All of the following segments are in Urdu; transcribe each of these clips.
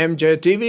MJ TV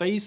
23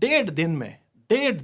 1.5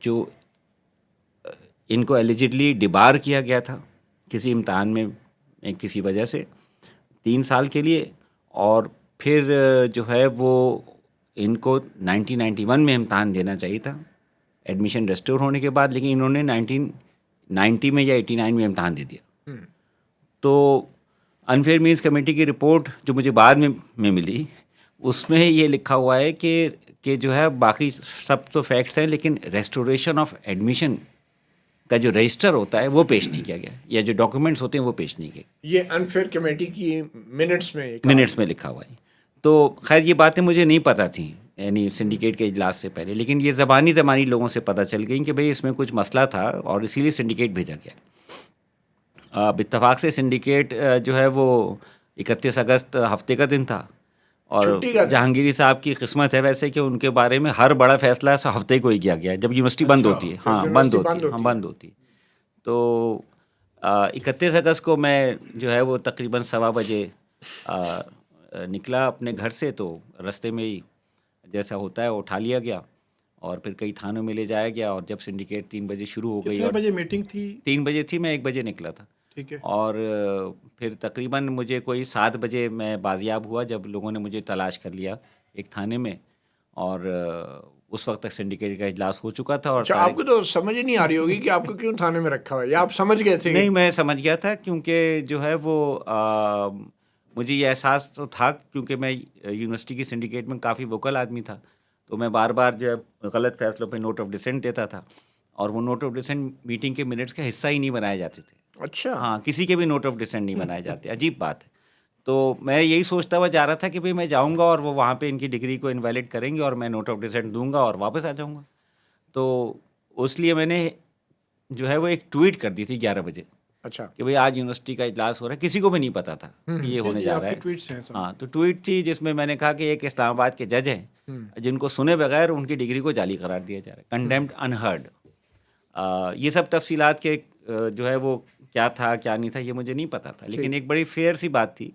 جو ان کو ایلیجڈلی ڈبار کیا گیا تھا کسی امتحان میں کسی وجہ سے 3 سال کے لیے، اور پھر جو ہے وہ ان کو 1991 میں امتحان دینا چاہیے تھا ایڈمیشن ریسٹور ہونے کے بعد، لیکن انہوں نے 1990 میں یا 89 میں امتحان دے دیا. تو انفیئر مینس کمیٹی کی رپورٹ جو مجھے بعد میں ملی، اس میں یہ لکھا ہوا ہے کہ جو ہے باقی سب تو فیکٹس ہیں، لیکن ریسٹوریشن آف ایڈمیشن کا جو رجسٹر ہوتا ہے وہ پیش نہیں کیا گیا، یا جو ڈاکیومنٹس ہوتے ہیں وہ پیش نہیں کیے. یہ انفیئر کمیٹی کی منٹس میں لکھا ہوا ہے. تو خیر یہ باتیں مجھے نہیں پتہ تھیں یعنی سنڈیکیٹ کے اجلاس سے پہلے، لیکن یہ زبانی لوگوں سے پتہ چل گئی کہ بھئی اس میں کچھ مسئلہ تھا اور اسی لیے سنڈیکیٹ بھیجا گیا. اتفاق سے سنڈیکیٹ جو ہے وہ 31 اگست ہفتے کا دن تھا، اور جہانگیری صاحب کی قسمت ہے ویسے کہ ان کے بارے میں ہر بڑا فیصلہ ہفتے کو ہی کیا گیا جب یونیورسٹی بند ہوتی ہے. بند ہوتی ہے. تو 31 اگست کو میں جو ہے وہ تقریباً 1:15 بجے نکلا اپنے گھر سے. تو رستے میں ہی جیسا ہوتا ہے وہ اٹھا لیا گیا اور پھر کئی تھانوں میں لے جایا گیا. اور جب سنڈیکیٹ 3 بجے شروع ہو گئی، کتنے بجے میٹنگ تھی؟ 3 بجے تھی، میں 1 بجے نکلا تھا. ٹھیک ہے. اور پھر تقریباً مجھے کوئی 7 بجے میں بازیاب ہوا جب لوگوں نے مجھے تلاش کر لیا ایک تھانے میں، اور اس وقت تک سنڈیکیٹ کا اجلاس ہو چکا تھا. اور آپ کو تو سمجھ ہی نہیں آ رہی ہوگی کہ آپ کو کیوں تھانے میں رکھا ہوا ہے، یا آپ سمجھ گئے تھے؟ نہیں، میں سمجھ گیا تھا، کیونکہ جو ہے وہ مجھے یہ احساس تو تھا، کیونکہ میں یونیورسٹی کی سنڈیکیٹ میں کافی ووکل آدمی تھا، تو میں بار بار جو ہے غلط فیصلوں پہ نوٹ آف ڈسینٹ دیتا تھا، اور وہ نوٹ آف ڈسینٹ میٹنگ کے منٹس کا حصہ ہی نہیں بنائے جاتے تھے. اچھا. ہاں، کسی کے بھی نوٹ آف ڈسینٹ نہیں بنائے جاتے. عجیب بات ہے. تو میں یہی سوچتا ہوا جا رہا تھا کہ بھئی میں جاؤں گا اور وہ وہاں پہ ان کی ڈگری کو انویلڈ کریں گے اور میں نوٹ آف ڈسینٹ دوں گا اور واپس آ جاؤں گا. تو اس لیے میں نے جو ہے وہ ایک ٹویٹ کر دی تھی 11 بجے. اچھا. کہ بھئی آج یونیورسٹی کا اجلاس ہو رہا ہے، کسی کو بھی نہیں پتا تھا کہ یہ ہونے جا رہا ہے. ہاں، تو ٹویٹ تھی جس میں میں نے کہا کہ ایک اسلام آباد کے جج ہیں جن کو سنے بغیر ان کی ڈگری کو جعلی قرار دیا جا رہا ہے، کنڈیمڈ انہرڈ. یہ سب تفصیلات کے جو ہے وہ کیا تھا کیا نہیں تھا یہ مجھے نہیں پتا تھا، لیکن ایک بڑی فیئر سی بات تھی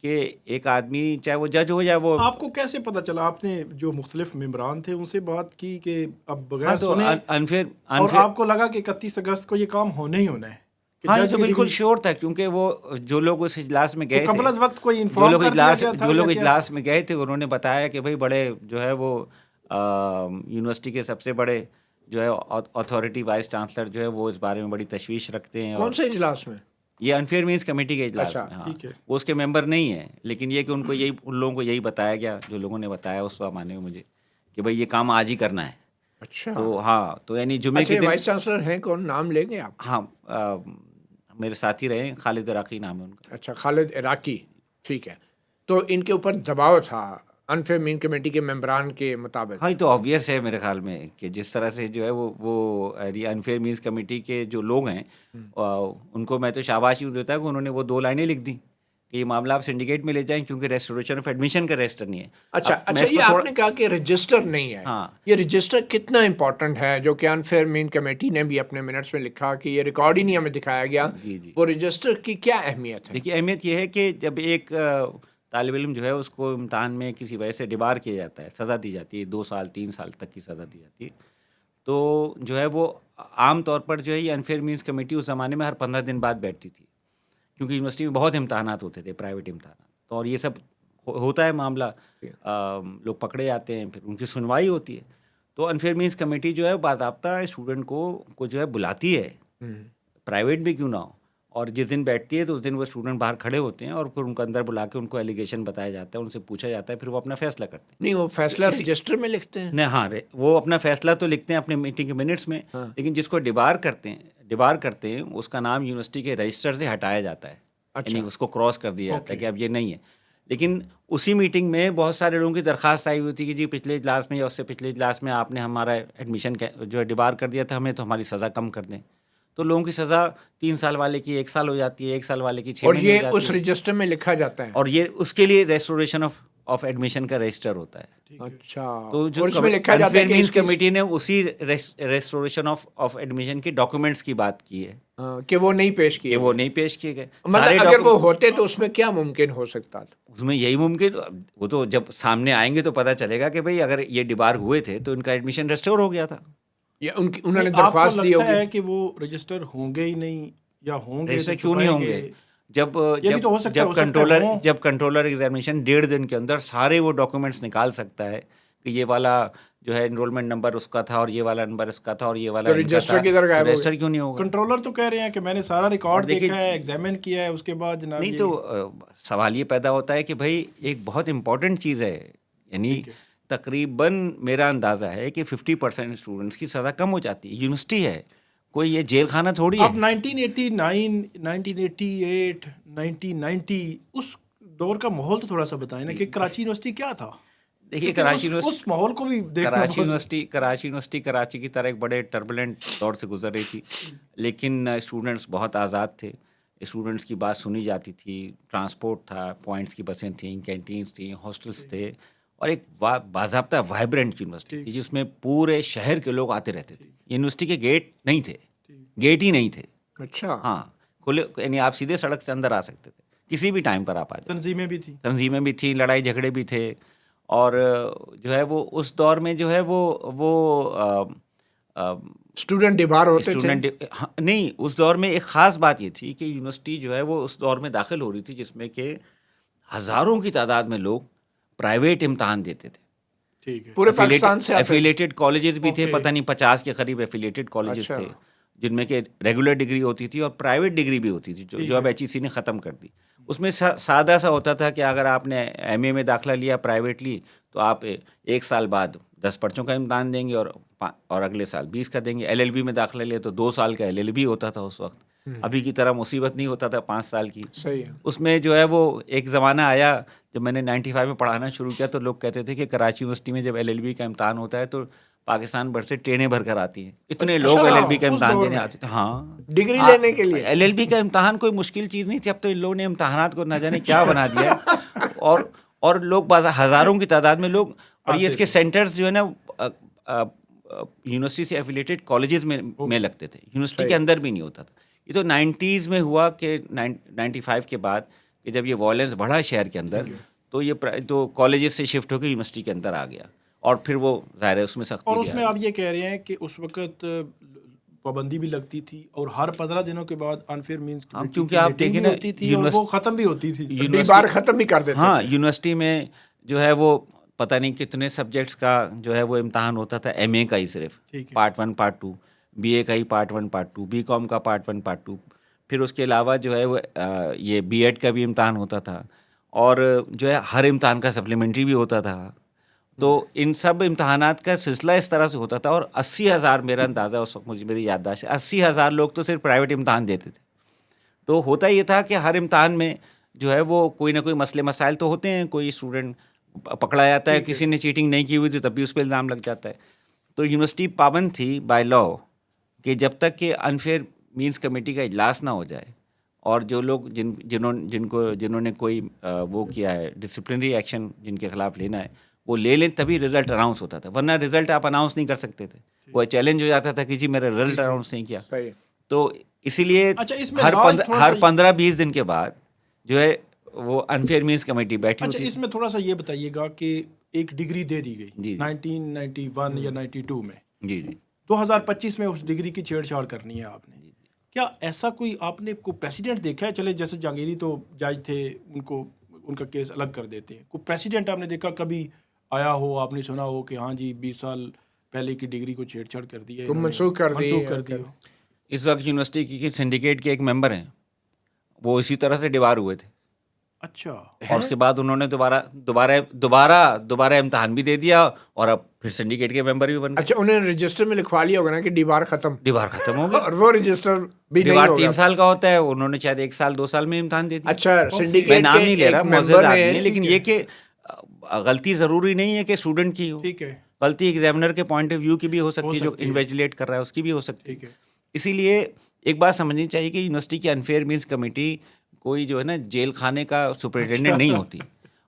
کہ ایک آدمی چاہے وہ جج ہو یا وہ. آپ کو کیسے پتا چلا؟ آپ نے جو مختلف ممبران تھے ان سے بات کی کہ اب بغیر تو سنے انفیئر اور آپ کو لگا کہ 31 اگست کو یہ کام ہونا ہی ہونا ہے؟ ہاں، یہ تو بالکل شیور تھا، کیونکہ وہ جو لوگ اس اجلاس میں گئے تھے، قبل از وقت کوئی انفارم کر دیا گیا تھا؟ جو لوگ اجلاس میں گئے تھے انہوں نے بتایا کہ بھئی بڑے جو ہے وہ یونیورسٹی کے سب سے بڑے جو ہے اتھارٹی وائس چانسلر جو ہے وہ اس بارے میں بڑی تشویش رکھتے ہیں. کون سے اجلاس میں؟ یہ انفیئر مینس کمیٹی کے اجلاس میں. ہاں، وہ اس کے ممبر نہیں ہیں، لیکن یہ کہ ان لوگوں کو یہی بتایا گیا، جو لوگوں نے بتایا اس زمانے میں مجھے، کہ بھئی یہ کام آج ہی کرنا ہے. اچھا. تو ہاں، تو یعنی جمعے کے دن وائس چانسلر ہیں کون، نام لیں گے آپ؟ ہاں، میرے ساتھی رہے، خالد عراقی نام ہے ان کا. اچھا، خالد عراقی. ٹھیک ہے. تو ان کے اوپر دباؤ تھا انفیئر مین کمیٹی کے ممبران کے مطابق؟ ہاں، یہ تو آبویس ہے میرے خیال میں کہ جس طرح سے جو ہے وہ انفیئر مینس کمیٹی کے جو لوگ ہیں ان کو میں تو شاباشی دیتا ہے کہ انہوں نے وہ 2 لائنیں لکھ دیں کہ یہ معاملہ آپ سنڈیکیٹ میں لے جائیں کیونکہ ریسٹوریشن آف ایڈمیشن کا رجسٹر نہیں ہے. اچھا، یہ آپ نے کہا کہ رجسٹر نہیں ہے. ہاں، یہ رجسٹر کتنا امپورٹنٹ ہے، جو کہ انفیئر مین کمیٹی نے بھی اپنے منٹس میں لکھا کہ یہ ریکارڈ ہی نہیں ہمیں دکھایا گیا. وہ رجسٹر کی کیا اہمیت ہے؟ دیکھیے، اہمیت یہ ہے کہ جب ایک طالب علم جو ہے اس کو امتحان میں کسی وجہ سے ڈبار کیا جاتا ہے، سزا دی جاتی ہے، 2 سال 3 سال تک کی سزا دی جاتی ہے، تو جو ہے وہ عام طور پر جو ہے یہ انفیئر مینس کمیٹی اس زمانے میں ہر 15 دن بعد بیٹھتی تھی، کیونکہ یونیورسٹی میں بہت امتحانات ہوتے تھے، پرائیویٹ امتحانات. تو اور یہ سب ہوتا ہے معاملہ، لوگ پکڑے جاتے ہیں، پھر ان کی سنوائی ہوتی ہے. تو انفیئر مینس کمیٹی جو ہے باضابطہ اسٹوڈنٹ کو جو ہے بلاتی ہے، پرائیویٹ بھی کیوں نہ ہو، اور جس دن بیٹھتی ہے تو اس دن وہ اسٹوڈنٹ باہر کھڑے ہوتے ہیں اور پھر ان کو اندر بلا کے ان کو ایلیگیشن بتایا جاتا ہے، ان سے پوچھا جاتا ہے، پھر وہ اپنا فیصلہ کرتے ہیں. نہیں، وہ فیصلہ رجسٹر میں لکھتے ہیں؟ نہیں، ہاں، وہ اپنا فیصلہ تو لکھتے ہیں اپنے میٹنگ کے منٹس میں، لیکن جس کو ڈبار کرتے ہیں اس کا نام یونیورسٹی کے رجسٹر سے ہٹایا جاتا ہے، یعنی اس کو کراس کر دیا جاتا ہے کہ اب یہ نہیں ہے. لیکن اسی میٹنگ میں بہت سارے لوگوں کی درخواست آئی ہوئی تھی کہ جی پچھلے اجلاس میں یا اس سے پچھلے اجلاس میں آپ نے ہمارا ایڈمیشن جو ہے ڈبار کر دیا تھا، ہمیں تو ہماری سزا کم کر دیں. تو لوگوں کی سزا 3 سال والے کی 1 سال ہو جاتی ہے، 1 سال والے کی 6 مہینے ہو جاتی ہے، اور یہ اس رجسٹر میں لکھا جاتا ہے، اور یہ اس کے لیے ریسٹوریشن آف ایڈمیشن کا رجسٹر ہوتا ہے. اچھا. تو جو انفیئر مینس کمیٹی نے اسی ریسٹوریشن آف ایڈمیشن کے ڈاکومنٹس کی بات کی ہے کہ وہ نہیں پیش کیے گئے. مطلب اگر وہ ہوتے تو اس میں کیا ممکن ہو سکتا تھا؟ اس میں یہی ممکن، وہ تو جب سامنے آئیں گے تو پتہ چلے گا کہ بھئی اگر یہ ڈبار ہوئے تھے تو ان کا ایڈمیشن ریسٹور ہو گیا تھا. یا انہوں نے آپ کو درخواست دی لگتا ہوگی؟ ہے کہ وہ رجسٹر ہوں گے ہی نہیں یا ہوں گے ایسے تو کیوں نہیں ہوں چھپائیں گے؟ جب یہ بھی تو ہو سکتا ہے، ہو سکتا ہے ہوں۔ جب کنٹرولر ایگزامینیشن 1.5 دن کے اندر سارے وہ ڈاکومنٹس نکال سکتا ہے کہ یہ والا جو ہے انرولمنٹ نمبر اس کا تھا اور یہ والا نمبر اس کا تھا اور یہ والا تو ان کا رجسٹر تھا، کدھر غائب تو ہو رجسٹر گیا؟ کیوں نہیں ہوگا؟ کنٹرولر تو کہہ رہے ہیں کہ میں نے سارا ریکارڈ دیکھیے، دیکھا ہے، ایگزامن کیا ہے، اس کے بعد جناب نہیں یہ تو سوال یہ پیدا ہوتا ہے کہ بھائی ایک بہت امپورٹنٹ چیز ہے، یعنی تقریباً میرا اندازہ ہے کہ 50% اسٹوڈنٹس کی سزا کم ہو جاتی ہے، یونیورسٹی ہے، کوئی یہ جیل خانہ تھوڑی اب ہے۔ 1989 1988 1990 اس دور کا ماحول تو تھوڑا سا بتائیں نا کہ کراچی یونیورسٹی کیا تھا؟ دیکھیے کراچی اس ماحول کو بھی دیکھنا کراچی یونیورسٹی کراچی کی طرح ایک بڑے ٹربولنٹ دور سے گزر رہی تھی، لیکن اسٹوڈنٹس بہت آزاد تھے، اسٹوڈنٹس کی بات سنی جاتی تھی، ٹرانسپورٹ تھا، پوائنٹس کی بسیں تھیں، کینٹینس تھیں، ہاسٹلس تھے، اور ایک باضابطہ وائبرنٹ یونیورسٹی تھی جس میں پورے شہر کے لوگ آتے رہتے تھے۔ یونیورسٹی کے گیٹ نہیں تھے، گیٹ ہی نہیں تھے، اچھا، ہاں کھلے، یعنی آپ سیدھے سڑک سے اندر آ سکتے تھے، کسی بھی ٹائم پر آپ آ جاتے، تنظیمیں بھی تھیں، لڑائی جھگڑے بھی تھے، اور جو ہے وہ اس دور میں جو ہے وہ اسٹوڈنٹ ڈبار ہوتے تھے؟ نہیں، اس دور میں ایک خاص بات یہ تھی کہ یونیورسٹی جو ہے وہ اس دور میں داخل ہو رہی تھی جس میں کہ ہزاروں کی تعداد میں لوگ پرائیویٹ امتحان دیتے تھے، پورے پاکستان سے ایفیلیٹڈ کالجز بھی تھے، پتہ نہیں 50 کے قریب ایفیلیٹڈ کالجز تھے جن میں کہ ریگولر ڈگری ہوتی تھی اور پرائیویٹ ڈگری بھی ہوتی تھی جو اب ایچ ای سی نے ختم کر دی۔ اس میں سادہ سا ہوتا تھا کہ اگر آپ نے ایم اے میں داخلہ لیا پرائیویٹلی تو آپ 1 سال بعد 10 پرچوں کا امتحان دیں گے اور اگلے سال 20 کا دیں گے۔ ایل ایل بی میں داخلہ لیا تو 2 سال کا ایل ایل بی ہوتا تھا اس وقت، ابھی کی طرح مصیبت نہیں ہوتا تھا 5 سال کی۔ صحیح ہے۔ اس میں جو ہے وہ ایک زمانہ آیا جب میں نے 95 میں پڑھانا شروع کیا تو لوگ کہتے تھے کہ کراچی یونیورسٹی میں جب ایل ایل بی کا امتحان ہوتا ہے تو پاکستان بھر سے ٹرینیں بھر کر آتی ہیں، اتنے لوگ ایل ایل بی کا امتحان دینے آتے تھے۔ ہاں، ڈگری لینے کے لیے ایل ایل بی کا امتحان کوئی مشکل چیز نہیں تھی، اب تو ان لوگوں نے امتحانات کو نہ جانے کیا بنا دیا ہے، اور لوگ ہزاروں کی تعداد میں لوگ، اور یہ اس کے سینٹرز جو ہے نا یونیورسٹی سے ایفیلیٹڈ کالجز میں لگتے تھے، یونیورسٹی کے اندر بھی نہیں ہوتا تھا۔ یہ تو 90s میں ہوا کہ 95 کے بعد کہ جب یہ وائلنس بڑھا شہر کے اندر تو یہ تو کالجز سے شفٹ ہو کے یونیورسٹی کے اندر آ گیا، اور پھر وہ ظاہر ہے اس میں سختی، اور اس میں آپ یہ کہہ رہے ہیں کہ اس وقت پابندی بھی لگتی تھی اور ہر 15 دنوں کے بعد انفیئر مینس کیونکہ آپ دیکھیں نا ہوتی تھی اور وہ ختم بھی ہوتی تھی، بار ختم بھی کر دیتے۔ ہاں، یونیورسٹی میں جو ہے وہ پتہ نہیں کتنے سبجیکٹس کا جو ہے وہ امتحان ہوتا تھا، ایم اے کا ہی صرف پارٹ 1 پارٹ 2، بی اے کا ہی پارٹ 1 پارٹ 2، بی کام کا پارٹ 1 پارٹ 2، پھر اس کے علاوہ جو ہے وہ یہ بی ایڈ کا بھی امتحان ہوتا تھا، اور جو ہے ہر امتحان کا سپلیمنٹری بھی ہوتا تھا۔ تو ان سب امتحانات کا سلسلہ اس طرح سے ہوتا تھا، اور 80,000 میرا اندازہ اس وقت، مجھے میری یادداشت ہے 80,000 لوگ تو صرف پرائیویٹ امتحان دیتے تھے۔ تو ہوتا یہ تھا کہ ہر امتحان میں جو ہے وہ کوئی نہ کوئی مسئلے مسائل تو ہوتے ہیں، کوئی اسٹوڈنٹ پکڑا جاتا ہے، کسی نے چیٹنگ نہیں کی ہوئی تھی تب بھی اس پہ الزام لگ جاتا ہے۔ تو یونیورسٹی پابند تھی بائی لا کہ جب تک کہ انفیئر مینس کمیٹی کا اجلاس نہ ہو جائے، اور جو لوگ جنہوں نے کوئی وہ کیا ہے ڈسپلنری ایکشن جن کے خلاف لینا ہے وہ لے لیں، تبھی رزلٹ اناؤنس ہوتا تھا، ورنہ رزلٹ آپ اناؤنس نہیں کر سکتے تھے، وہ چیلنج ہو جاتا تھا کہ جی میرا رزلٹ اناؤنس نہیں کیا۔ تو اسی لیے ہر 15-20 دن کے بعد جو ہے وہ انفیئر مینس کمیٹی بیٹھی ہوتی ہے۔ اس میں تھوڑا سا یہ بتائیے گا کہ ایک ڈگری دے دی گئی 1991 یا 92 میں، جی 2025 میں اس ڈگری کی چھیڑ چھاڑ کرنی ہے آپ نے، کیا ایسا کوئی آپ نے کوئی پریسیڈنٹ دیکھا ہے؟ چلے جیسے جہانگیری تو جج تھے، ان کا کیس الگ کر دیتے ہیں، کوئی پریسیڈنٹ آپ نے دیکھا کبھی آیا ہو، آپ نے سنا ہو کہ ہاں جی 20 سال پہلے کی ڈگری کو چھیڑ چھاڑ کر دی ہے، منسوخ کر دی ہو؟ اس وقت یونیورسٹی کی سنڈیکیٹ کے ایک ممبر ہیں، وہ اسی طرح سے ڈیوار ہوئے تھے۔ اچھا، اور اس کے بعد انہوں نے دوبارہ امتحان بھی دے دیا اور اب پھر سنڈیکیٹ کے ممبر بھی بن گئے۔ اچھا، انہیں رجسٹر میں لکھوا لیا ہوگا نا کہ ڈیبار ختم ہو گیا، اور وہ رجسٹر بھی نہیں ڈیبار ہوگا۔ 3 سال کا ہوتا ہے، انہوں نے شاید 1 سال 2 سال میں امتحان دے دیا۔ اچھا، سنڈیکیٹ میں نام نہیں لے رہا، معزز آدمی ہے، ہیں، لیکن یہ کہ غلطی ضروری نہیں ہے کہ اسٹوڈنٹ کی ہو، غلطی ایگزامنر کے پوائنٹ آف ویو کی بھی ہو سکتی ہے، جو انویجولیٹ کر رہا ہے اس کی بھی ہو سکتی ہے۔ اسی لیے ایک بات سمجھنی چاہیے کہ یونیورسٹی کی انفیئر مینس کمیٹی کوئی جو ہے نا جیل خانے کا سپرنٹینڈنٹ نہیں ہوتی،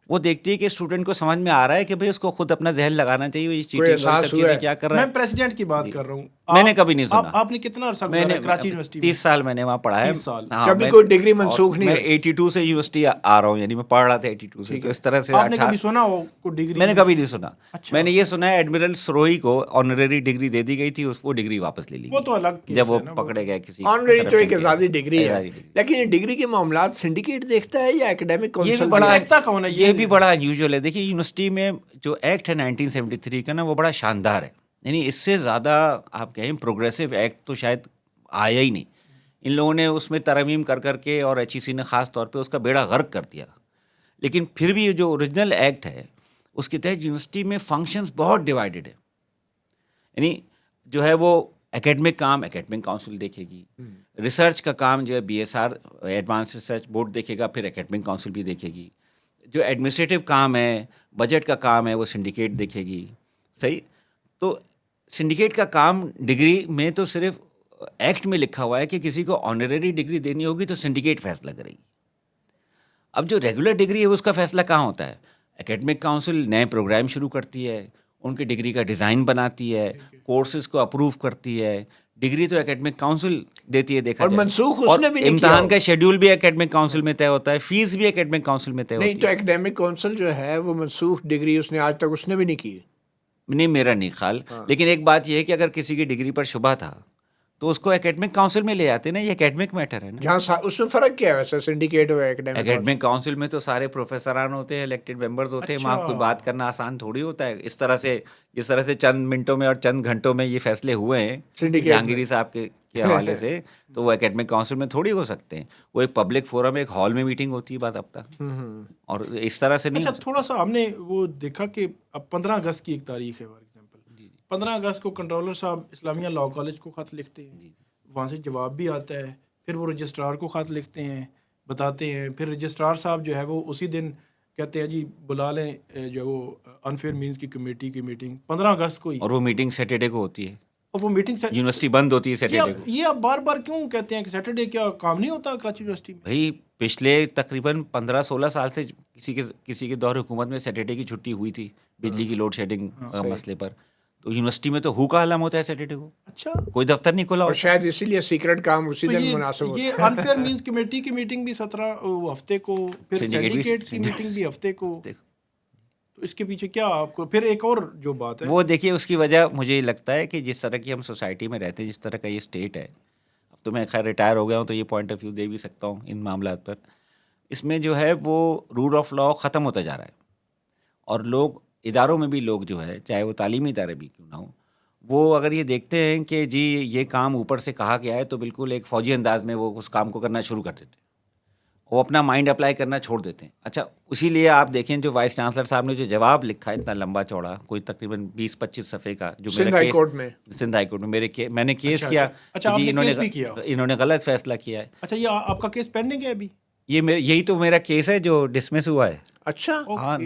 وہ دیکھتی ہے کہ اسٹوڈنٹ کو سمجھ میں آ رہا ہے کہ بھئی اس کو خود اپنا ذہن لگانا چاہیے، یہ چیٹنگ اور سب چیزیں کیا کر رہا ہے۔ میں پریسیڈنٹ کی بات کر رہا ہوں، میں نے کبھی نہیں سنا. آپ نے کتنا عرصہ گزارا کراچی یونیورسٹی میں؟ 30 سال میں نے وہاں پڑھا ہے. 30 سال. کبھی کوئی ڈگری منسوخ نہیں میں ہوئی؟ 82 سے یونیورسٹی آ رہا ہوں، یعنی میں پڑھ رہا تھا 82 سے. تو اس طرح سے آپ نے کبھی سنا ہو کوئی ڈگری؟ میں نے کبھی نہیں سنا. میں نے یہ سنا ہے ایڈمرل سروہی کو آنریری ڈگری دے دی گئی تھی، وہ ڈگری واپس لے لی. وہ تو الگ جب وہ پکڑے گئے کسی. آنریری تو ایک آزادی ڈگری ہے، لیکن یہ ڈگری کے معاملات سنڈیکیٹ دیکھتا ہے یا اکیڈیمک کونسل؟ یہ بھی بڑا انیوژل ہے. دیکھیے یونیورسٹی میں جو ایکٹ ہے 1973 کا نا، وہ بڑا شاندار ہے. یعنی اس سے زیادہ آپ کہیں پروگریسو ایکٹ تو شاید آیا ہی نہیں. ان لوگوں نے اس میں ترمیم کر کے، اور ایچ ای سی نے خاص طور پہ اس کا بیڑا غرق کر دیا. لیکن پھر بھی جو اوریجنل ایکٹ ہے اس کے تحت یونیورسٹی میں فنکشنز بہت ڈیوائیڈڈ ہے. یعنی جو ہے وہ اکیڈمک کام اکیڈمک کاؤنسل دیکھے گی، ریسرچ کا کام جو ہے BSR ایڈوانس ریسرچ بورڈ دیکھے گا، پھر اکیڈمک کاؤنسل بھی دیکھے گی. جو ایڈمنسٹریٹو کام ہے، بجٹ کا کام ہے، وہ سنڈیکیٹ دیکھے گی. صحیح. تو سنڈیکیٹ کا کام ڈگری میں تو صرف ایکٹ میں لکھا ہوا ہے کہ کسی کو آنریری ڈگری دینی ہوگی تو سنڈیکیٹ فیصلہ کرے گی. اب جو ریگولر ڈگری ہے اس کا فیصلہ کہاں ہوتا ہے؟ اکیڈمک کاؤنسل نئے پروگرام شروع کرتی ہے، ان کی ڈگری کا ڈیزائن بناتی ہے، کورسز کو اپروو کرتی ہے. ڈگری تو اکیڈمک کاؤنسل دیتی ہے دیکھا اور جائے. منسوخ اس اور نے بھی نہیں امتحان کیا. کا شیڈیول بھی اکیڈمک کاؤنسل میں طے ہوتا ہے، فیس بھی اکیڈمک کاؤنسل میں طے ہوتی ہے. نہیں تو اکیڈیمک کونسل جو ہے وہ منسوخ ڈگری اس نے آج تک اس نے بھی نہیں کی. نہیں، میرا نہیں خیال. لیکن ایک بات یہ ہے کہ اگر کسی کی ڈگری پر شبہ تھا تو اس کو اکیڈمک کاؤنسل میں لے آتے نا. یہ اکیڈمک میٹر ہے نا. جہاں اس میں فرق کیا ہے ویسے سنڈیکیٹ اور اکیڈمک کاؤنسل میں تو سارے پروفیسران ہوتے ہیں، الیکٹڈ ممبرز ہوتے ہیں. وہاں کوئی بات کرنا آسان تھوڑی ہوتا ہے. اس طرح سے چند منٹوں میں اور چند گھنٹوں میں یہ فیصلے ہوئے ہیں جہانگیری صاحب کے حوالے سے، تو وہ اکیڈمک کاؤنسل میں تھوڑی ہو سکتے ہیں. وہ ایک پبلک فورم، ایک ہال میں میٹنگ ہوتی ہے باضابطہ، اور اس طرح سے نہیں. اچھا تھوڑا سا ہم نے وہ دیکھا کہ اب 15 اگست کی ایک تاریخ ہے، فار ایگزامپل 15 اگست کو کنٹرولر صاحب اسلامیہ لاء کالج کو خط لکھتے ہیں، وہاں سے جواب بھی آتا ہے. پھر وہ رجسٹرار کو خط لکھتے ہیں، بتاتے ہیں. پھر رجسٹرار صاحب جو ہے وہ اسی دن کہتے ہیں جی بلا لیں جو وہ انفیئر مینس کی کمیٹی کی میٹنگ 15 اگست کو ہی. اور وہ میٹنگ سیٹرڈے کو ہوتی ہے، اور وہ میٹنگ یونیورسٹی بند ہوتی ہے سیٹرڈے کو. یہ آپ بار بار کیوں کہتے ہیں کہ سیٹرڈے کیا کام نہیں ہوتا کراچی یونیورسٹی میں؟ بھائی پچھلے تقریباً 15-16 سال سے کسی کے دور حکومت میں سیٹرڈے کی چھٹی ہوئی تھی بجلی کی لوڈ شیڈنگ مسئلے پر. تو یونیورسٹی میں تو ہو کا علم ہوتا ہے سیٹرڈے کو. اچھا، کوئی دفتر نہیں کھلا. اور شاید اسی لیے سیکرٹ کام اسی دن مناسب ہوتا ہے. یہ انفیئر مینس کمیٹی کی میٹنگ بھی 17 ہفتے کو، پھر سینڈیکیٹ کی میٹنگ بھی ہفتے کو. تو اس کے پیچھے کیا آپ کو پھر ایک اور جو بات ہے وہ دیکھیے، اس کی وجہ مجھے یہ لگتا ہے کہ جس طرح کی ہم سوسائٹی میں رہتے ہیں، جس طرح کا یہ اسٹیٹ ہے. اب تو میں خیر ریٹائر ہو گیا ہوں تو یہ پوائنٹ آف ویو دے بھی سکتا ہوں ان معاملات پر. اس میں جو ہے وہ رول آف لاء ختم ہوتا جا رہا ہے، اور لوگ اداروں میں بھی لوگ جو ہے، چاہے وہ تعلیمی ادارے بھی کیوں نہ ہوں، وہ اگر یہ دیکھتے ہیں کہ جی یہ کام اوپر سے کہا گیا ہے تو بالکل ایک فوجی انداز میں وہ اس کام کو کرنا شروع کر دیتے ہیں. وہ اپنا مائنڈ اپلائی کرنا چھوڑ دیتے ہیں. اچھا، اسی لیے آپ دیکھیں جو وائس چانسلر صاحب نے جو جواب لکھا ہے اتنا لمبا چوڑا، کوئی تقریباً 20-25 صفحے کا، جو سندھ ہائی کورٹ میں میں نے کیس کیا جی انہوں نے غلط فیصلہ کیا ہے. اچھا، یہ آپ کا کیس پینڈنگ ہے ابھی؟ یہی تو میرا کیس ہے جو ڈسمس ہوا ہے. اچھا، ہاں،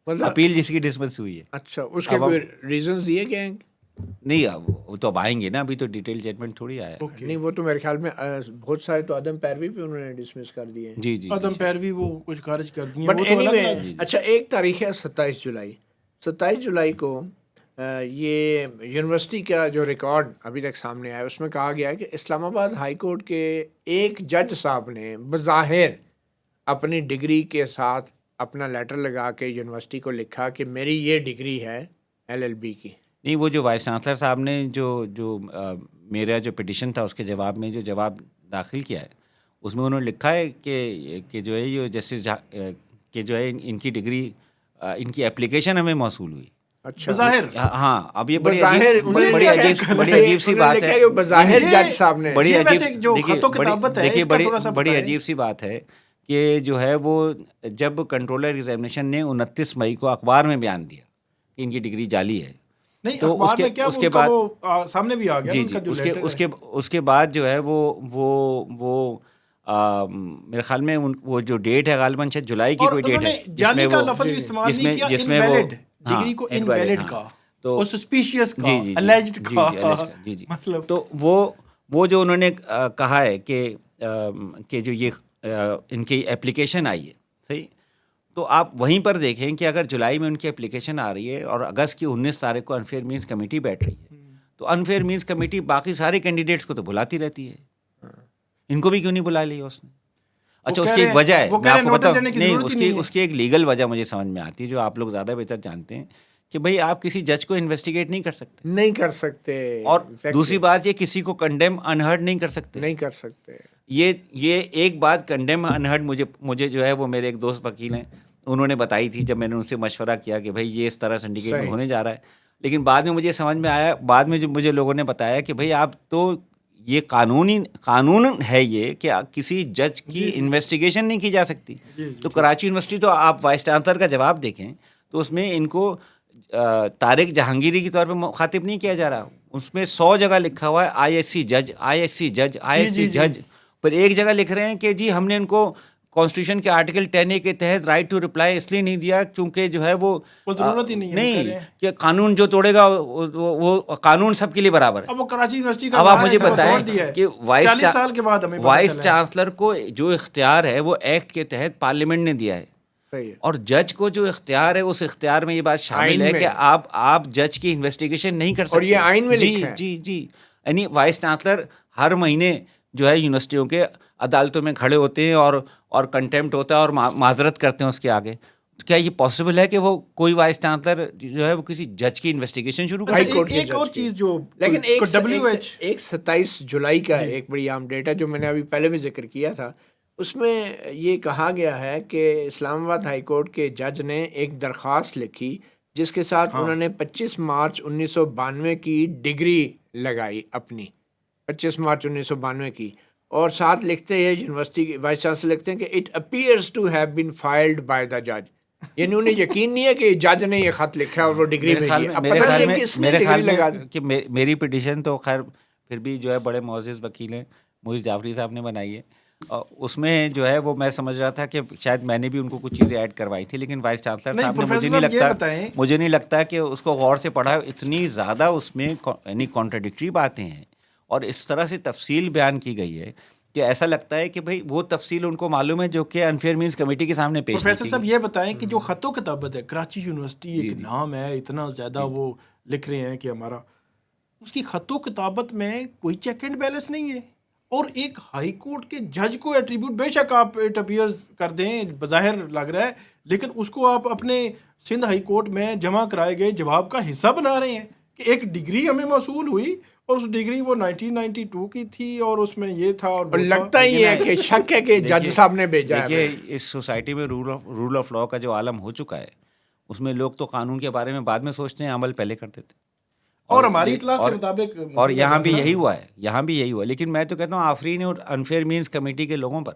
اپیل جس کی ڈسمس ہوئی ہے. اچھا، اس کے کوئی ریزنز دیے گئے ہیں؟ نہیں، وہ تو اب آئیں گے نا، ابھی تو ڈیٹیل ججمنٹ تھوڑی آیا. نہیں، وہ تو میرے خیال میں بہت سارے تو عدم پیروی پہ انہوں نے ڈسمس کر دیے. جی جی، عدم پیروی وہ کچھ خارج کر دیے. بٹ اینی وے، اچھا ایک تاریخ ہے 27 جولائی کو یہ یونیورسٹی کا جو ریکارڈ ابھی تک سامنے آیا اس میں کہا گیا ہے کہ اسلام آباد ہائی کورٹ کے ایک جج صاحب نے بظاہر اپنی ڈگری کے ساتھ اپنا لیٹر لگا کے یونیورسٹی کو لکھا کہ میری یہ ڈگری ہے LLB کی. نہیں، وہ جو وائس چانسلر صاحب نے جو میرا جو پٹیشن تھا اس کے جواب میں جو جواب داخل کیا ہے، اس میں انہوں نے لکھا ہے کہ جو ہے یہ جسٹس کہ جو ہے ان کی ڈگری، ان کی اپلیکیشن ہمیں موصول ہوئی. اچھا، بظاہر. ہاں، اب یہ بڑی عجیب سی بات ہے. بظاہر جج صاحب نے بڑی عجیب سی بات ہے کہ جو ہے وہ جب کنٹرولر ایگزامینیشن نے 29 مئی کو اخبار میں بیان دیا کہ ان کی ڈگری جعلی ہے، نہیں اخبار میں کیا اس کے بعد سامنے بھی آ گیا. جی، اس کے بعد جو ہے وہ میرے خیال میں وہ جو ڈیٹ ہے غالباً شاید جولائی کی کوئی ڈیٹ ہے جس میں وہ ڈگری کو انویلڈ کا تو سسپیشیس کا اللیجڈ کا مطلب، تو وہ جو انہوں نے کہا ہے کہ جو یہ ان کی اپلیکیشن آئی ہے، صحیح، تو آپ وہیں پر دیکھیں کہ اگر جولائی میں ان کی اپلیکیشن آ رہی ہے اور اگست کی 19 تاریخ کو انفیئر مینس کمیٹی بیٹھ رہی ہے، تو انفیئر مینس کمیٹی باقی سارے کینڈیڈیٹس کو تو بلاتی رہتی ہے، ان کو بھی کیوں نہیں بلا لیا اس نے؟ اچھا اس کی ایک وجہ ہے، میں آپ کو بتاؤں، نہیں اس کی ایک لیگل وجہ مجھے سمجھ میں آتی ہے جو آپ لوگ زیادہ بہتر جانتے ہیں کہ بھئی آپ کسی جج کو انویسٹیگیٹ نہیں کر سکتے، اور دوسری بات یہ کسی کو کنڈیم انہرڈ نہیں کر سکتے. یہ ایک بات کنڈیم انہرڈ مجھے جو ہے وہ میرے ایک دوست وکیل ہیں انہوں نے بتائی تھی جب میں نے ان سے مشورہ کیا کہ بھئی یہ اس طرح سنڈیکیٹ ہونے جا رہا ہے. لیکن بعد میں مجھے سمجھ میں آیا، بعد میں جو مجھے لوگوں نے بتایا کہ بھئی آپ تو یہ قانون ہے یہ کہ کسی جج کی انویسٹیگیشن نہیں کی جا سکتی. تو کراچی یونیورسٹی تو آپ وائس چانسلر کا جواب دیکھیں تو اس میں ان کو طارق جہانگیری کے طور پہ مخاطب نہیں کیا جا رہا، اس میں 100 جگہ لکھا ہوا ہے آئی ایس سی جج، پر ایک جگہ لکھ رہے ہیں کہ جی ہم نے ان کو کانسٹیٹیوشن کے آرٹیکل 10A کے تحت رائٹ ٹو رپلائی اس لیے نہیں دیا کیونکہ جو ہے وہ ضرورت ہی نہیں کہ قانون جو توڑے گا وہ قانون سب کے لیے برابر ہے. اب وہ کراچی یونیورسٹی کا اب آپ مجھے بتائیں کہ 40 سال کے بعد ہمیں وائس چانسلر کو جو اختیار ہے وہ ایکٹ کے تحت پارلیمنٹ نے دیا ہے، اور جج کو جو اختیار ہے اس اختیار میں یہ بات شامل ہے کہ آپ جج کی انویسٹیگیشن نہیں کر سکتے، اور یہ آئین میں لکھا ہے. جی یعنی وائس چانسلر ہر مہینے جو ہے یونیورسٹیوں کے عدالتوں میں کھڑے ہوتے ہیں اور کنٹیمپٹ ہوتا ہے اور معذرت کرتے ہیں اس کے آگے. کیا یہ پاسبل ہے کہ وہ کوئی وائس چانسلر جو ہے وہ کسی جج کی انویسٹیگیشن شروع کرے؟ ایک اور چیز جو لیکن ایک 27 جولائی کا ایک بڑی عام ڈیٹ ہے جو میں نے ابھی پہلے بھی ذکر کیا تھا، اس میں یہ کہا گیا ہے کہ اسلام آباد ہائی کورٹ کے جج نے ایک درخواست لکھی جس کے ساتھ انہوں نے 25 مارچ 1992 کی ڈگری لگائی اپنی، 25 مارچ 1992 کی، اور ساتھ لکھتے ہیں یونیورسٹی کے وائس چانسلر لکھتے ہیں کہ it appears to have been filed by the جج، یعنی انہیں یقین نہیں ہے کہ جج نے یہ خط لکھا اور وہ ڈگری بھیجی ہے. میرے خیال میں کہ میری پٹیشن تو خیر پھر بھی جو ہے بڑے معزز وکیل ہیں محیط جعفری صاحب نے بنائی ہے، اس میں جو ہے وہ میں سمجھ رہا تھا کہ شاید میں نے بھی ان کو کچھ چیزیں ایڈ کروائی تھی، لیکن وائس چانسلر صاحب نے مجھے نہیں لگتا کہ اس کو غور سے پڑھا، اتنی زیادہ اس میں یعنی کانٹراڈکٹری باتیں ہیں اور اس طرح سے تفصیل بیان کی گئی ہے کہ ایسا لگتا ہے کہ بھئی وہ تفصیل ان کو معلوم ہے جو کہ انفیئر مینس کمیٹی کے سامنے پیش. پروفیسر صاحب یہ بتائیں کہ جو خط و کتابت ہے، کراچی یونیورسٹی ایک نام ہے، اتنا زیادہ وہ لکھ رہے ہیں کہ ہمارا، اس کی خط و کتابت میں کوئی چیک اینڈ بیلنس نہیں ہے، اور ایک ہائی کورٹ کے جج کو ایٹریبیوٹ بے شک آپ اٹ اپیئرز کر دیں بظاہر لگ رہا ہے، لیکن اس کو آپ اپنے سندھ ہائی کورٹ میں جمع کرائے گئے جواب کا حصہ بنا رہے ہیں کہ ایک ڈگری ہمیں موصول ہوئی اور اس ڈگری وہ 1992 کی تھی اور اس میں یہ تھا، اور لگتا ہی ہے کہ شک ہے کہ جج صاحب نے بھیجا ہے. دیکھیے اس سوسائٹی میں رول آف لا کا جو عالم ہو چکا ہے اس میں لوگ تو قانون کے بارے میں بعد میں سوچتے ہیں، عمل پہلے کرتے تھے، اور ہماری اطلاع کے مطابق اور یہاں بھی یہی ہوا ہے. لیکن میں تو کہتا ہوں آفرین اور انفیئر مینس کمیٹی کے لوگوں پر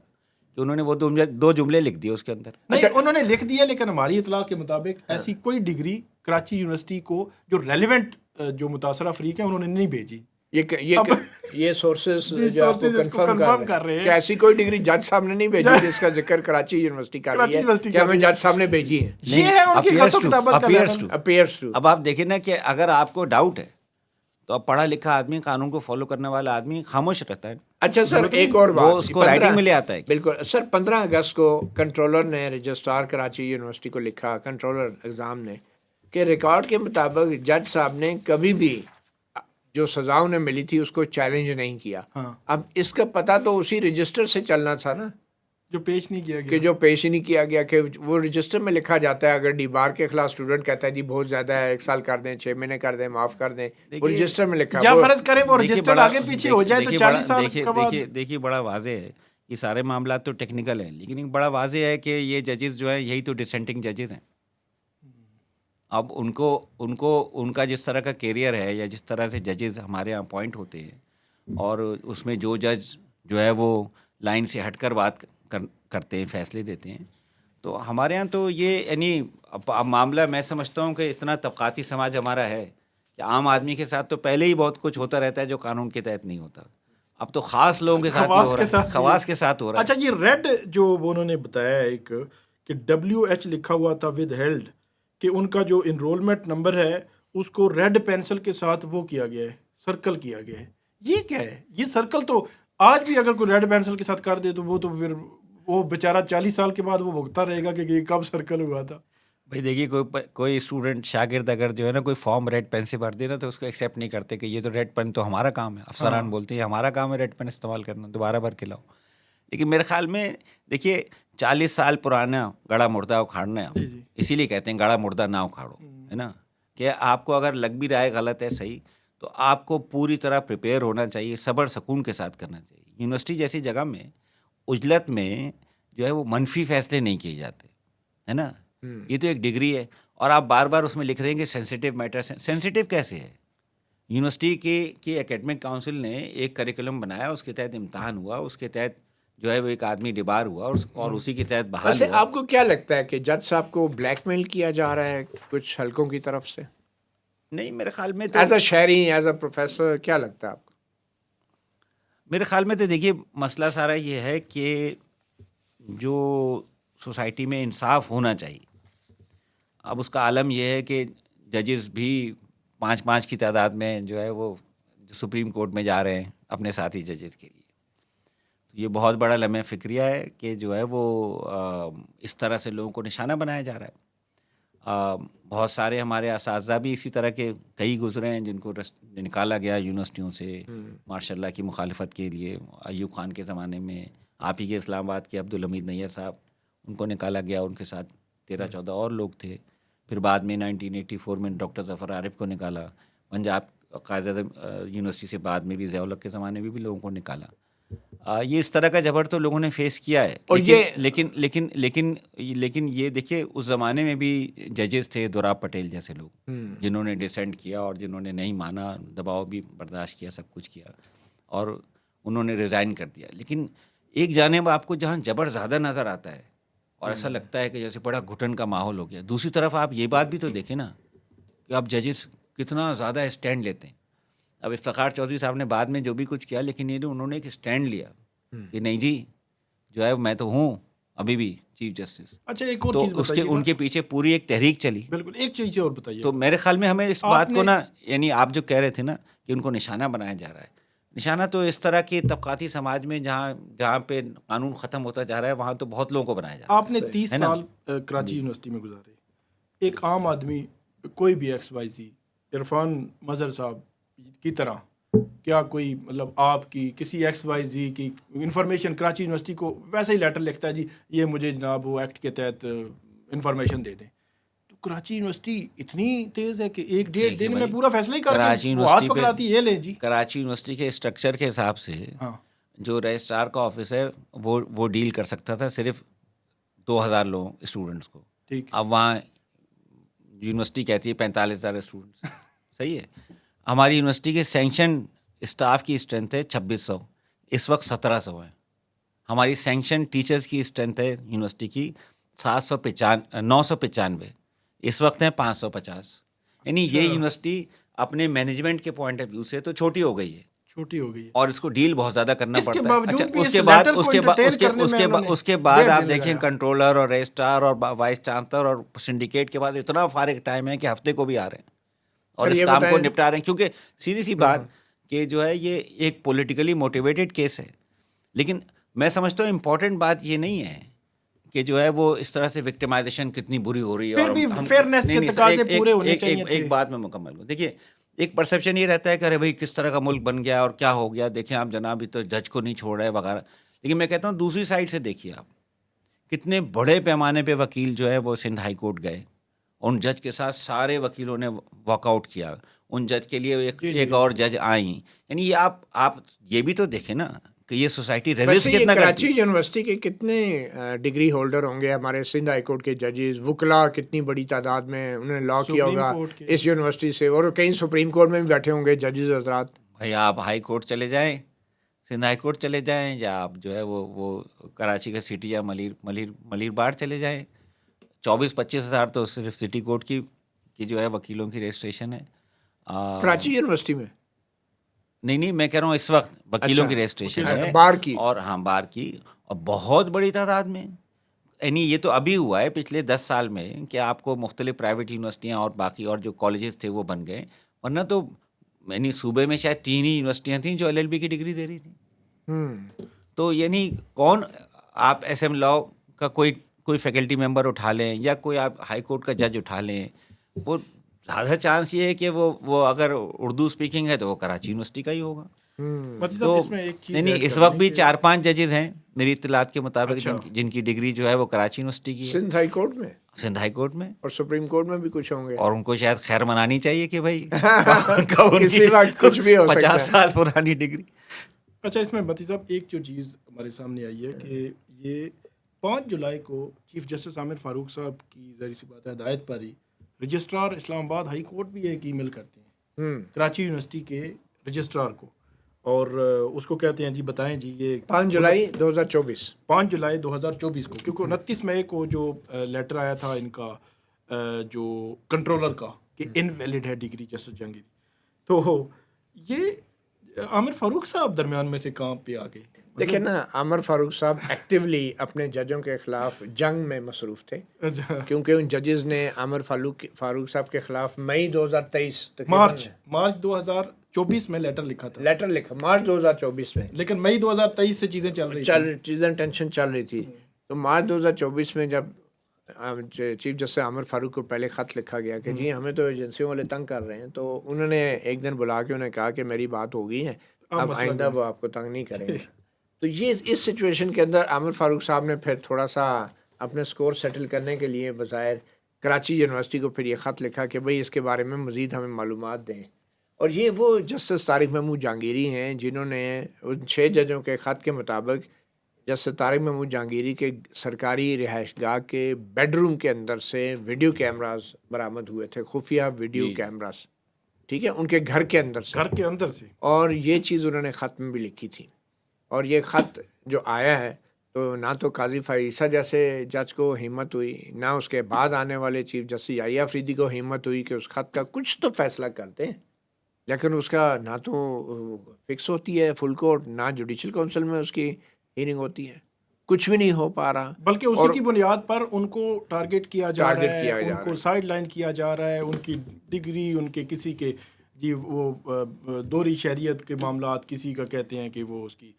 کہ انہوں نے وہ 2 جملے لکھ دیے اس کے اندر. نہیں انہوں نے لکھ دیا، لیکن ہماری اطلاع کے مطابق ایسی کوئی ڈگری کراچی یونیورسٹی کو جو ریلیونٹ جو متاثرہ فریق ہیں انہوں نے نہیں بھیجی. یہ سورسز جو آپ کو کنفرم کر رہے ہیں کہ ایسی کوئی ڈگری جج صاحب نے نہیں بھیجی جس کا ذکر کراچی یونیورسٹی کر رہی ہے کہ ہمیں جج صاحب نے بھیجی ہے. یہ ہے ان کی خط و کتابت کا لیول. اب آپ دیکھیں نا کہ اگر آپ کو ڈاؤٹ ہے تو اب پڑھا لکھا آدمی، قانون کو فالو کرنے والا آدمی خاموش رہتا ہے. اچھا سر ایک اور بات، وہ اس کو رائٹنگ میں لے آتا ہے. بالکل سر، 15 اگست کو کنٹرولر نے رجسٹرار کراچی یونیورسٹی کو لکھا، کنٹرولر ایگزام نے، کہ ریکارڈ کے مطابق جج صاحب نے کبھی بھی جو سزا انہیں ملی تھی اس کو چیلنج نہیں کیا. اب اس کا پتہ تو اسی رجسٹر سے چلنا تھا نا جو پیش نہیں کیا گیا، کہ جو پیش ہی نہیں کیا گیا، کہ وہ رجسٹر میں لکھا جاتا ہے اگر ڈی بار کے خلاف اسٹوڈنٹ کہتا ہے جی بہت زیادہ ہے، 1 سال کر دیں، 6 مہینے کر دیں، معاف کر دیں، وہ رجسٹر میں لکھا. یا فرض کریں وہ رجسٹر آگے پیچھے ہو جائے تو 40 سال کے بعد. دیکھیے بڑا واضح ہے، یہ سارے معاملات تو ٹیکنیکل ہیں، لیکن بڑا واضح ہے کہ یہ ججز جو ہیں یہی تو ڈسینٹنگ ججز ہیں. اب ان کا جس طرح کا کیریئر ہے یا جس طرح سے ججز ہمارے یہاں اپوائنٹ ہوتے ہیں اور اس میں جو جج جو ہے وہ لائن سے ہٹ کر بات کرتے ہیں، فیصلے دیتے ہیں، تو ہمارے ہاں تو یہ یعنی اب معاملہ میں سمجھتا ہوں کہ اتنا طبقاتی سماج ہمارا ہے کہ عام آدمی کے ساتھ تو پہلے ہی بہت کچھ ہوتا رہتا ہے جو قانون کے تحت نہیں ہوتا، اب تو خاص لوگوں کے ساتھ خواص کے ساتھ ہو رہا ہے. اچھا یہ ریڈ جو انہوں نے بتایا ایک کہ WH لکھا ہوا تھا ود ہیلڈ، کہ ان کا جو انرولمنٹ نمبر ہے اس کو ریڈ پینسل کے ساتھ وہ کیا گیا ہے، سرکل کیا گیا ہے. یہ کیا ہے؟ یہ سرکل تو آج بھی اگر کوئی ریڈ پینسل کے ساتھ کر دے تو وہ پھر وہ بیچارہ 40 سال کے بعد وہ بھگتا رہے گا کہ یہ کب سرکل ہوا تھا. بھائی دیکھیے کوئی اسٹوڈنٹ شاگرد اگر جو ہے نا کوئی فارم ریڈ پین سے بھر دے نا تو اس کو ایکسیپٹ نہیں کرتے کہ یہ تو ریڈ پین تو ہمارا کام ہے. افسران بولتے ہیں ہمارا کام ہے ریڈ پین استعمال کرنا, دوبارہ بھر کے لاؤ. لیکن میرے خیال میں دیکھیے 40 سال پرانا گڑا مردہ اکھاڑنا ہے, اسی لیے کہتے ہیں گڑا مردہ نہ اکھاڑو, ہے نا, کہ آپ کو اگر لگ بھی رہا ہے غلط ہے صحیح, تو آپ کو پوری طرح پریپیئر ہونا چاہیے, صبر سکون کے ساتھ کرنا چاہیے. یونیورسٹی جیسی جگہ میں عجلت میں جو ہے وہ منفی فیصلے نہیں کیے جاتے, ہے نا. یہ تو ایک ڈگری ہے, اور آپ بار بار اس میں لکھ رہے ہیں کہ سینسیٹیو میٹر. سینسیٹیو کیسے ہے؟ یونیورسٹی کی اکیڈمک کاؤنسل نے ایک کریکولم بنایا, اس کے تحت امتحان ہوا, اس کے تحت جو ہے وہ ایک آدمی ڈبار ہوا اور اسی کے تحت بحال ویسے ہوا. آپ کو کیا لگتا ہے کہ جج صاحب کو بلیک میل کیا جا رہا ہے کچھ حلقوں کی طرف سے؟ نہیں, میرے خیال میں تو ایز اے شہری, ایز اے پروفیسر, کیا لگتا ہے آپ کو؟ میرے خیال میں تو دیکھیے مسئلہ سارا یہ ہے کہ جو سوسائٹی میں انصاف ہونا چاہیے, اب اس کا عالم یہ ہے کہ ججز بھی 5 کی تعداد میں جو ہے وہ سپریم کورٹ میں جا رہے ہیں اپنے ساتھی ججز کے لیے. یہ بہت بڑا لمحہ فکریہ ہے کہ جو ہے وہ اس طرح سے لوگوں کو نشانہ بنایا جا رہا ہے. بہت سارے ہمارے اساتذہ بھی اسی طرح کے کئی گزرے ہیں جن کو نکالا گیا یونیورسٹیوں سے ماشاء اللہ کی مخالفت کے لیے. ایوب خان کے زمانے میں آپ ہی کے اسلام آباد کے عبدالحمید نیر صاحب, ان کو نکالا گیا, ان کے ساتھ 13-14 اور لوگ تھے. پھر بعد میں 1984 میں ڈاکٹر ظفر عارف کو نکالا. پنجاب قائد اعظم یونیورسٹی سے بعد میں بھی ضیاء الحق کے زمانے میں بھی لوگوں کو نکالا. یہ اس طرح کا جبر تو لوگوں نے فیس کیا ہے, لیکن یہ دیکھیے اس زمانے میں بھی ججز تھے دوراب پٹیل جیسے لوگ جنہوں نے ڈسینٹ کیا اور جنہوں نے نہیں مانا, دباؤ بھی برداشت کیا, سب کچھ کیا, اور انہوں نے ریزائن کر دیا. لیکن ایک جانب آپ کو جہاں جبر زیادہ نظر آتا ہے اور ایسا لگتا ہے کہ جیسے بڑا گھٹن کا ماحول ہو گیا, دوسری طرف آپ یہ بات بھی تو دیکھیں نا کہ اب ججز کتنا زیادہ اسٹینڈ لیتے ہیں. اب افتخار چودھری صاحب نے بعد میں جو بھی کچھ کیا, لیکن یہ انہوں نے ایک اسٹینڈ لیا کہ نہیں جی جو ہے میں تو ہوں ابھی بھی چیف جسٹس. اچھا ایک اور تو چیز بتائیے, ان کے پیچھے پوری ایک تحریک چلی. بالکل ایک چیز اور بتائیے. تو میرے خیال میں ہمیں اس بات کو نا, یعنی آپ جو کہہ رہے تھے نا کہ ان کو نشانہ بنایا جا رہا ہے, نشانہ تو اس طرح کے طبقاتی سماج میں جہاں پہ قانون ختم ہوتا جا رہا ہے وہاں تو بہت لوگوں کو بنایا جا رہا ہے. آپ نے 30 سال کراچی یونیورسٹی میں گزارے, ایک عام آدمی کوئی بھی ایکس وائی زی عرفان مظہر صاحب کی طرح کیا کوئی مطلب آپ کی کسی ایکس وائی زی کی انفارمیشن کراچی یونیورسٹی کو ویسے ہی لیٹر لکھتا ہے جی یہ مجھے جناب وہ ایکٹ کے تحت انفارمیشن دے دیں, تو کراچی یونیورسٹی اتنی تیز ہے کہ 1-1.5 دن میں پورا فیصلہ ہی کر کے ہاتھ پکڑاتی ہے, یہ لیں جی. کراچی یونیورسٹی کے اسٹرکچر کے حساب سے جو رجسٹرار کا آفس ہے وہ ڈیل کر سکتا تھا صرف 2000 لوگوں اسٹوڈنٹس کو. اب وہاں یونیورسٹی کہتی ہے 45,000 اسٹوڈنٹس. صحیح ہے. ہماری یونیورسٹی کے سینکشن اسٹاف کی اسٹرینتھ ہے 2600, اس وقت 1700 ہیں. ہماری سینکشن ٹیچرز کی اسٹرینتھ ہے یونیورسٹی کی 995, اس وقت ہیں 550. یعنی یہ یونیورسٹی اپنے مینجمنٹ کے پوائنٹ آف ویو سے تو چھوٹی ہو گئی ہے, اور اس کو ڈیل بہت زیادہ کرنا پڑتا ہے. اچھا اس کے بعد آپ دیکھیں کنٹرولر اور رجسٹرار اور وائس چانسلر اور سنڈیکیٹ کے بعد اتنا فارغ ٹائم ہے کہ ہفتے کو بھی آ رہے ہیں اور اس کام کو نپٹا رہے ہیں, کیونکہ سیدھی سی بات کہ جو ہے یہ ایک پولیٹیکلی موٹیویٹڈ کیس ہے. لیکن میں سمجھتا ہوں امپورٹنٹ بات یہ نہیں ہے کہ جو ہے وہ اس طرح سے وکٹمائزیشن کتنی بری ہو رہی ہے, اور ایک بات میں مکمل ہوں. دیکھیے ایک پرسیپشن یہ رہتا ہے کہ ارے بھائی کس طرح کا ملک بن گیا اور کیا ہو گیا, دیکھیں آپ جناب تو جج کو نہیں چھوڑ رہے وغیرہ. لیکن میں کہتا ہوں دوسری سائڈ سے دیکھیے آپ کتنے بڑے پیمانے پہ وکیل جو ہے وہ سندھ ہائی کورٹ گئے, ان جج کے ساتھ سارے وکیلوں نے واک آؤٹ کیا, ان جج کے لیے ایک اور جج آئیں. یعنی یہ آپ یہ بھی تو دیکھیں نا کہ یہ سوسائٹی ریزسٹ کتنا کرتی ہے. کراچی یونیورسٹی کے کتنے ڈگری ہولڈر ہوں گے ہمارے سندھ ہائی کورٹ کے ججز, وکلا کتنی بڑی تعداد میں انہوں نے لا کیا ہوگا اس یونیورسٹی سے, اور کہیں سپریم کورٹ میں بھی بیٹھے ہوں گے ججز حضرات. بھائی آپ ہائی کورٹ چلے جائیں, سندھ ہائی کورٹ چلے جائیں, یا آپ جو ہے وہ کراچی کا سٹی یا ملیر باڑ چلے جائیں, 24-25 ہزار تو صرف سٹی کورٹ کی جو ہے وکیلوں کی رجسٹریشن ہے کراچی یونیورسٹی میں. نہیں میں کہہ رہا ہوں اس وقت وکیلوں کی رجسٹریشن ہے بار کی, اور بار کی, اور بہت بڑی تعداد میں. یعنی یہ تو ابھی ہوا ہے پچھلے 10 سال میں کہ آپ کو مختلف پرائیویٹ یونیورسٹیاں اور باقی اور جو کالجز تھے وہ بن گئے, ورنہ تو یعنی صوبے میں شاید 3 ہی یونیورسٹیاں تھیں جو LLB کی ڈگری دے رہی تھیں. تو یعنی کون آپ SM لاء کا کوئی کوئی فیکلٹی ممبر اٹھا لیں یا کوئی آپ ہائی کورٹ کا جج اٹھا لیں, وہ زیادہ چانس یہ ہے کہ وہ اگر اردو اسپیکنگ ہے تو وہ کراچی یونیورسٹی کا ہی ہوگا. متی تو صاحب اس میں ایک چیز نہیں, اس وقت بھی 4-5 ججز ہیں میری اطلاعات کے مطابق جن کی ڈگری جو ہے وہ کراچی یونیورسٹی کی ہے, سندھ ہائی کورٹ میں, سندھ ہائی کورٹ میں, اور سپریم کورٹ میں بھی کچھ ہوں گے, اور ان کو شاید خیر منانی چاہیے کہ بھائی کسی وقت کچھ بھی ہو سکتا ہے. 50 سال پرانی ڈگری. اچھا, اس میں متی صاحب ایک جو چیز ہمارے سامنے آئی ہے کہ یہ 5 جولائی کو چیف جسٹس عامر فاروق صاحب کی ظاہر سی بات ہے ہدایت پر ہی رجسٹرار اسلام آباد ہائی کورٹ بھی ایک ای میل کرتے ہیں کراچی یونیورسٹی کے رجسٹرار کو, اور اس کو کہتے ہیں جی بتائیں جی یہ 5 جولائی 2024 5 جولائی 2024 کو, کیونکہ 29 مئی کو جو لیٹر آیا تھا ان کا جو کنٹرولر کا کہ انویلڈ ہے ڈگری جسٹس جہانگیر, تو یہ عامر فاروق صاحب درمیان میں سے کہاں پہ آ گئے؟ دیکھیں نا, عامر فاروق صاحب ایکٹیولی اپنے ججوں کے خلاف جنگ میں مصروف تھے, کیونکہ ان ججز نے عامر فاروق صاحب کے خلاف مئی 2023 مارچ 2024 میں لیٹر لکھا مارچ 2024 میں, لیکن مئی 2023 سے چیزیں چل رہی چیزیں ٹینشن چل رہی تھی. تو مارچ 2024 میں جب چیف جسٹس عامر فاروق کو پہلے خط لکھا گیا کہ جی ہمیں تو ایجنسیوں والے تنگ کر رہے ہیں, تو انہوں نے ایک دن بلا کے انہیں کہا کہ میری بات ہو گئی ہے, اب آئندہ وہ آپ کو تنگ نہیں کریں گے. تو یہ اس سچویشن کے اندر عامر فاروق صاحب نے پھر تھوڑا سا اپنے سکور سیٹل کرنے کے لیے بظاہر کراچی یونیورسٹی کو پھر یہ خط لکھا کہ بھئی اس کے بارے میں مزید ہمیں معلومات دیں. اور یہ وہ جسٹس طارق محمود جہانگیری ہیں جنہوں نے ان 6 ججوں کے خط کے مطابق جسٹس طارق محمود جہانگیری کے سرکاری رہائش گاہ کے بیڈ روم کے اندر سے ویڈیو کیمراز برآمد ہوئے تھے, خفیہ ویڈیو کیمراز, ٹھیک ہے, ان کے گھر کے اندر سے, اور یہ چیز انہوں نے خط میں بھی لکھی تھی. اور یہ خط جو آیا ہے تو نہ تو قاضی فائزہ جیسے جج کو ہمت ہوئی, نہ اس کے بعد آنے والے چیف جسٹس یحییٰ افریدی کو ہمت ہوئی کہ اس خط کا کچھ تو فیصلہ کرتے ہیں, لیکن اس کا نہ تو فکس ہوتی ہے فل کورٹ, نہ جوڈیشل کونسل میں اس کی ہیرنگ ہوتی ہے, کچھ بھی نہیں ہو پا رہا, بلکہ اسی کی بنیاد پر ان کو ٹارگٹ کیا جا رہا ہے, ان کو سائڈ لائن کیا جا رہا ہے, ان کی ڈگری, ان کے کسی کے جی وہ دوہری شہریت کے معاملات, کسی کا کہتے ہیں کہ وہ اس کی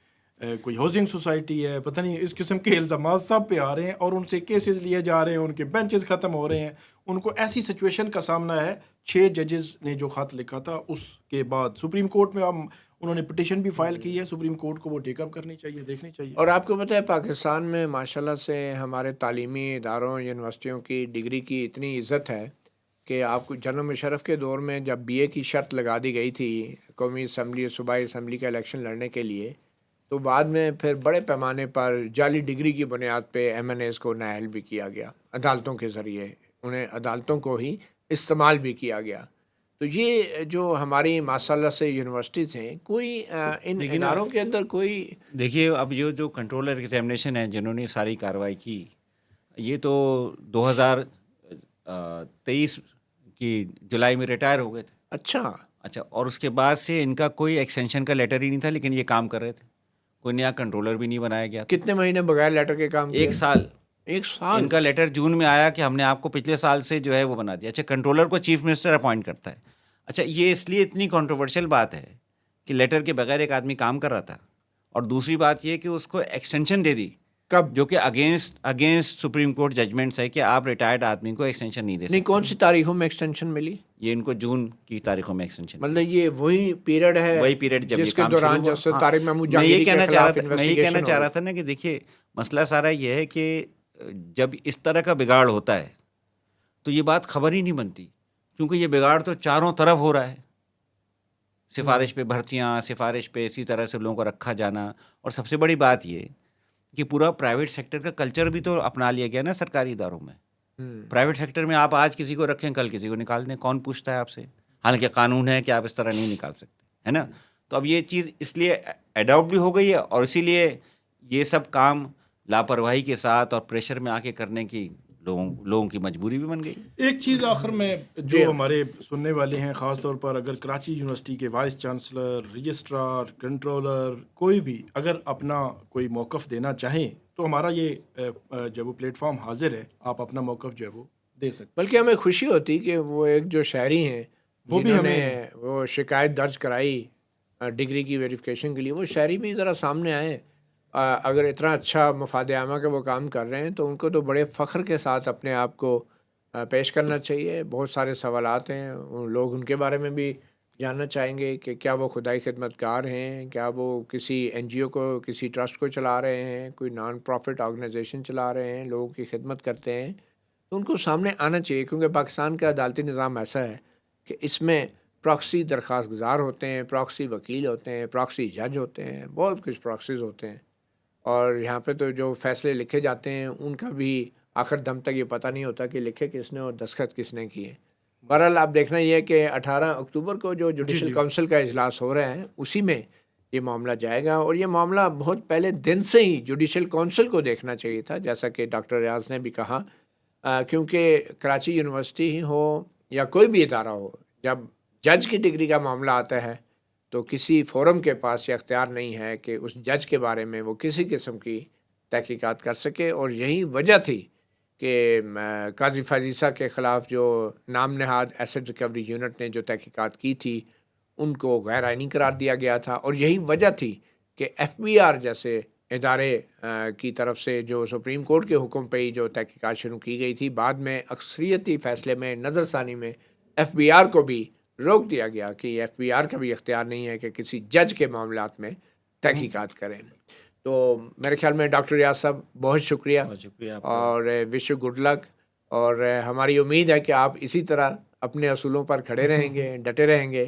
کوئی ہاؤسنگ سوسائٹی ہے, پتہ نہیں اس قسم کے الزامات سب پہ آ رہے ہیں, اور ان سے کیسز لیے جا رہے ہیں, ان کے بینچز ختم ہو رہے ہیں. ان کو ایسی سچویشن کا سامنا ہے. 6 ججز نے جو خط لکھا تھا اس کے بعد سپریم کورٹ میں انہوں نے پٹیشن بھی فائل کی ہے, سپریم کورٹ کو وہ ٹیک اپ کرنی چاہیے, دیکھنی چاہیے. اور آپ کو پتہ ہے پاکستان میں ماشاءاللہ سے ہمارے تعلیمی اداروں یونیورسٹیوں کی ڈگری کی اتنی عزت ہے کہ آپ کو جنرل مشرف کے دور میں جب بی اے کی شرط لگا دی گئی تھی قومی اسمبلی صوبائی اسمبلی کا الیکشن لڑنے کے لیے, تو بعد میں پھر بڑے پیمانے پر جعلی ڈگری کی بنیاد پہ ایم این ایز کو نااہل بھی کیا گیا, عدالتوں کے ذریعے انہیں عدالتوں کو ہی استعمال بھی کیا گیا. تو یہ جو ہماری ماشاءاللہ سے یونیورسٹیز ہیں, کوئی ان اداروں کے اندر کوئی, دیکھیے اب جو کنٹرولر ایگزامینیشن ہے جنہوں نے ساری کارروائی کی, یہ تو 2023 کی جولائی میں ریٹائر ہو گئے تھے. اچھا, اور اس کے بعد سے ان کا کوئی ایکسٹینشن کا لیٹر ہی نہیں تھا, لیکن یہ کام کر رہے تھے, کوئی نیا کنٹرولر بھی نہیں بنایا گیا. کتنے مہینے بغیر لیٹر کے کام کیا؟ 1 سال. ان کا لیٹر جون میں آیا کہ ہم نے آپ کو پچھلے سال سے جو ہے وہ بنا دیا. اچھا, کنٹرولر کو چیف منسٹر اپوائنٹ کرتا ہے. اچھا, یہ اس لیے اتنی کنٹروورشل بات ہے کہ لیٹر کے بغیر ایک آدمی کام کر رہا تھا, اور دوسری بات یہ کہ اس کو ایکسٹینشن دے دی, کب, جو کہ اگینسٹ سپریم کورٹ ججمنٹس ہے کہ آپ ریٹائرڈ آدمی کو ایکسٹینشن نہیں دے سکتے. نہیں, کون سی تاریخوں میں ایکسٹینشن ملی؟ یہ ان کو جون کی تاریخوں میں ایکسٹینشن, مطلب یہ وہی پیریڈ ہے, وہی پیریڈ جب جس کے دوران جسٹس طارق محمود جہانگیری کے خلاف انویسٹیگیشن. میں یہ کہنا چاہ رہا تھا نا کہ دیکھیے مسئلہ سارا یہ ہے کہ جب اس طرح کا بگاڑ ہوتا ہے تو یہ بات خبر ہی نہیں بنتی, کیونکہ یہ بگاڑ تو چاروں طرف ہو رہا ہے. سفارش پہ بھرتیاں, سفارش پہ اسی طرح سے لوگوں کو رکھا جانا, اور سب سے بڑی بات یہ کہ پورا پرائیویٹ سیکٹر کا کلچر بھی تو اپنا لیا گیا نا سرکاری اداروں میں. پرائیویٹ سیکٹر میں آپ آج کسی کو رکھیں, کل کسی کو نکال دیں, کون پوچھتا ہے آپ سے؟ حالانکہ قانون ہے کہ آپ اس طرح نہیں نکال سکتے, ہے نا. تو اب یہ چیز اس لیے اڈاپٹ بھی ہو گئی ہے, اور اسی لیے یہ سب کام لاپرواہی کے ساتھ اور پریشر میں آ کے کرنے کی لوگوں کی مجبوری بھی بن گئی. ایک چیز آخر میں جو ہمارے سننے والے ہیں, خاص طور پر اگر کراچی یونیورسٹی کے وائس چانسلر, رجسٹرار, کنٹرولر کوئی بھی اگر اپنا کوئی موقف دینا چاہیں تو ہمارا یہ جب وہ پلیٹ فارم حاضر ہے, آپ اپنا موقف جو ہے وہ دے سکتے. بلکہ ہمیں خوشی ہوتی کہ وہ ایک جو شہری ہیں وہ بھی ہمیں وہ شکایت درج کرائی ڈگری کی ویریفیکیشن کے لیے, وہ شہری بھی ذرا سامنے آئے اگر اتنا اچھا مفاد عامہ کا وہ کام کر رہے ہیں تو ان کو تو بڑے فخر کے ساتھ اپنے آپ کو پیش کرنا چاہیے. بہت سارے سوالات ہیں، لوگ ان کے بارے میں بھی جاننا چاہیں گے کہ کیا وہ خدائی خدمت گار ہیں، کیا وہ کسی این جی او کو، کسی ٹرسٹ کو چلا رہے ہیں، کوئی نان پروفٹ آرگنائزیشن چلا رہے ہیں، لوگوں کی خدمت کرتے ہیں. تو ان کو سامنے آنا چاہیے، کیونکہ پاکستان کا عدالتی نظام ایسا ہے کہ اس میں پراکسی درخواست گزار ہوتے ہیں، پراکسی وکیل ہوتے ہیں، پراکسی جج ہوتے ہیں، بہت کچھ پراکسیز ہوتے ہیں. اور یہاں پہ تو جو فیصلے لکھے جاتے ہیں ان کا بھی آخر دم تک یہ پتہ نہیں ہوتا کہ لکھے کس نے اور دستخط کس نے کیے. بہرحال آپ دیکھنا یہ ہے کہ 18 اکتوبر کو جو جوڈیشل کونسل کا اجلاس ہو رہا ہے اسی میں یہ معاملہ جائے گا. اور یہ معاملہ بہت پہلے دن سے ہی جوڈیشل کونسل کو دیکھنا چاہیے تھا، جیسا کہ ڈاکٹر ریاض نے بھی کہا، کیونکہ کراچی یونیورسٹی ہی ہو یا کوئی بھی ادارہ ہو، جب جج کی ڈگری کا معاملہ آتا ہے تو کسی فورم کے پاس یہ اختیار نہیں ہے کہ اس جج کے بارے میں وہ کسی قسم کی تحقیقات کر سکے. اور یہی وجہ تھی کہ قاضی فائز کے خلاف جو نام نہاد ایسٹ ریکوری یونٹ نے جو تحقیقات کی تھی ان کو غیر آئینی قرار دیا گیا تھا. اور یہی وجہ تھی کہ ایف بی آر جیسے ادارے کی طرف سے جو سپریم کورٹ کے حکم پہ ہی جو تحقیقات شروع کی گئی تھی، بعد میں اکثریتی فیصلے میں نظر ثانی میں ایف بی آر کو بھی روک دیا گیا کہ ایف بی آر کا بھی اختیار نہیں ہے کہ کسی جج کے معاملات میں تحقیقات کریں. تو میرے خیال میں ڈاکٹر ریاض صاحب بہت شکریہ، اور وش یو گڈ لک. اور ہماری امید ہے کہ آپ اسی طرح اپنے اصولوں پر کھڑے رہیں گے، ڈٹے رہیں گے،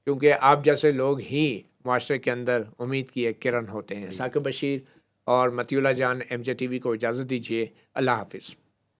کیونکہ آپ جیسے لوگ ہی معاشرے کے اندر امید کی ایک کرن ہوتے ہیں. ثاقب بشیر اور مطیع اللہ جان، ایم جے ٹی وی کو اجازت دیجیے. اللہ حافظ.